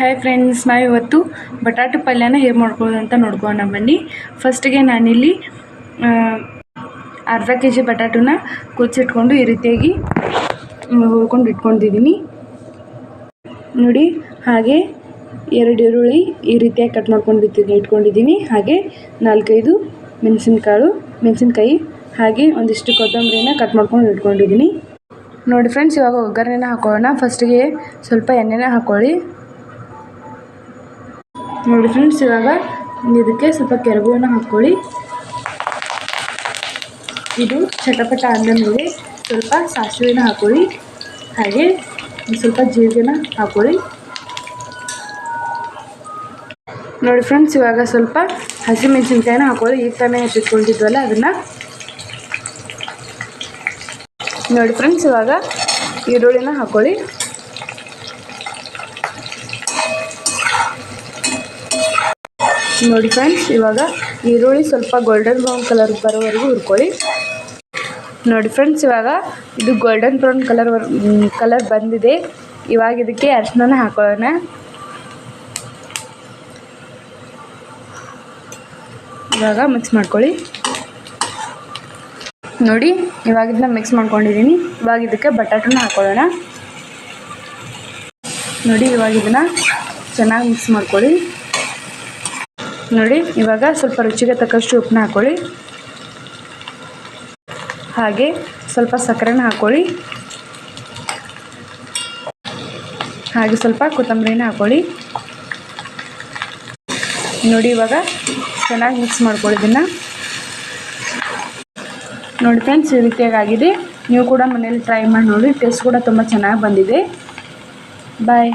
Hi friends, ನಾವಿವತ್ತು ಬಟಾಟೆ ಪಲ್ಯನ ಹೇಗೆ ಮಾಡ್ಕೊಳ್ಳೋದು ಅಂತ ನೋಡ್ಕೊಳ್ಳೋಣ ಬನ್ನಿ. ಫಸ್ಟಿಗೆ ನಾನಿಲ್ಲಿ ಅರ್ಧ ಕೆ ಜಿ ಬಟಾಟನ್ನ ಕುಚ್ಚಿಟ್ಕೊಂಡು ಈ ರೀತಿಯಾಗಿ ಹುರ್ಕೊಂಡು ಇಟ್ಕೊಂಡಿದ್ದೀನಿ ನೋಡಿ. ಹಾಗೆ 2 ಈರುಳ್ಳಿ ಈ ರೀತಿಯಾಗಿ ಕಟ್ ಮಾಡ್ಕೊಂಡು ಇಟ್ಕೊಂಡಿದ್ದೀನಿ. ಹಾಗೆ 4-5 ಮೆಣಸಿನ್ಕಾಯಿ, ಹಾಗೆ ಒಂದಿಷ್ಟು ಕೊತ್ತಂಬರಿನ ಕಟ್ ಮಾಡ್ಕೊಂಡು ಇಟ್ಕೊಂಡಿದ್ದೀನಿ ನೋಡಿ. ಫ್ರೆಂಡ್ಸ್, ಇವಾಗ ಒಗ್ಗರಣೆನ ಹಾಕೊಳ್ಳೋಣ. ಫಸ್ಟಿಗೆ ಸ್ವಲ್ಪ ಎಣ್ಣೆನ ಹಾಕ್ಕೊಳ್ಳಿ ನೋಡಿ. ಫ್ರೆಂಡ್ಸ್, ಇವಾಗ ಇದಕ್ಕೆ ಸ್ವಲ್ಪ ಕೆರಬೇವನ್ನ ಹಾಕ್ಕೊಳ್ಳಿ. ಇದು ಚಟಪಟ ಅಂದಮೇಲೆ ಸ್ವಲ್ಪ ಸಾಸಿವೆನ ಹಾಕ್ಕೊಳ್ಳಿ. ಹಾಗೆ ಸ್ವಲ್ಪ ಜೀರಿಗೆನ ಹಾಕ್ಕೊಳ್ಳಿ ನೋಡಿ. ಫ್ರೆಂಡ್ಸ್, ಇವಾಗ ಸ್ವಲ್ಪ ಹಸಿಮೆಣಸಿನ್ಕಾಯಿನ ಹಾಕ್ಕೊಳ್ಳಿ. ಈಗ ತಾನೇ ಹೆಚ್ಚಿಟ್ಕೊಂಡಿದ್ವಲ್ಲ ಅದನ್ನು ನೋಡಿ. ಫ್ರೆಂಡ್ಸ್, ಇವಾಗ ಈರುಳ್ಳಿನ ಹಾಕ್ಕೊಳ್ಳಿ ನೋಡಿ. ಫ್ರೆಂಡ್ಸ್, ಇವಾಗ ಈರುಳ್ಳಿ ಸ್ವಲ್ಪ ಗೋಲ್ಡನ್ ಬ್ರೌನ್ ಕಲರ್ ಬರೋವರೆಗೂ ಹುರ್ಕೊಳ್ಳಿ ನೋಡಿ. ಫ್ರೆಂಡ್ಸ್, ಇವಾಗ ಇದು ಗೋಲ್ಡನ್ ಬ್ರೌನ್ ಕಲರ್ ಬಂದಿದೆ. ಇವಾಗ ಇದಕ್ಕೆ ಅರಿಶಿನ ಹಾಕೊಳ್ಳೋಣ. ಇವಾಗ ಮಿಕ್ಸ್ ಮಾಡ್ಕೊಳ್ಳಿ ನೋಡಿ. ಇವಾಗ ಇದನ್ನ ಮಿಕ್ಸ್ ಮಾಡ್ಕೊಂಡಿದ್ದೀನಿ. ಇವಾಗ ಇದಕ್ಕೆ ಬಟಾಟನ್ನ ಹಾಕೊಳ್ಳೋಣ ನೋಡಿ. ಇವಾಗ ಇದನ್ನು ಚೆನ್ನಾಗಿ ಮಿಕ್ಸ್ ಮಾಡ್ಕೊಳ್ಳಿ ನೋಡಿ. ಇವಾಗ ಸ್ವಲ್ಪ ರುಚಿಗೆ ತಕ್ಕಷ್ಟು ಉಪ್ಪನ್ನ ಹಾಕ್ಕೊಳ್ಳಿ. ಹಾಗೆ ಸ್ವಲ್ಪ ಸಕ್ಕರೆನ ಹಾಕ್ಕೊಳ್ಳಿ. ಹಾಗೆ ಸ್ವಲ್ಪ ಕೊತ್ತಂಬರಿನ ಹಾಕ್ಕೊಳ್ಳಿ ನೋಡಿ. ಇವಾಗ ಚೆನ್ನಾಗಿ ಮಿಕ್ಸ್ ಮಾಡ್ಕೊಳ್ಳಿ ಇದನ್ನು ನೋಡಿ. ಫ್ರೆಂಡ್ಸ್, ಈ ರೀತಿಯಾಗಿ ಆಗಿದೆ. ನೀವು ಕೂಡ ಮನೇಲಿ ಟ್ರೈ ಮಾಡಿ ನೋಡಿ. ಟೇಸ್ಟ್ ಕೂಡ ತುಂಬ ಚೆನ್ನಾಗಿ ಬಂದಿದೆ. ಬಾಯ್.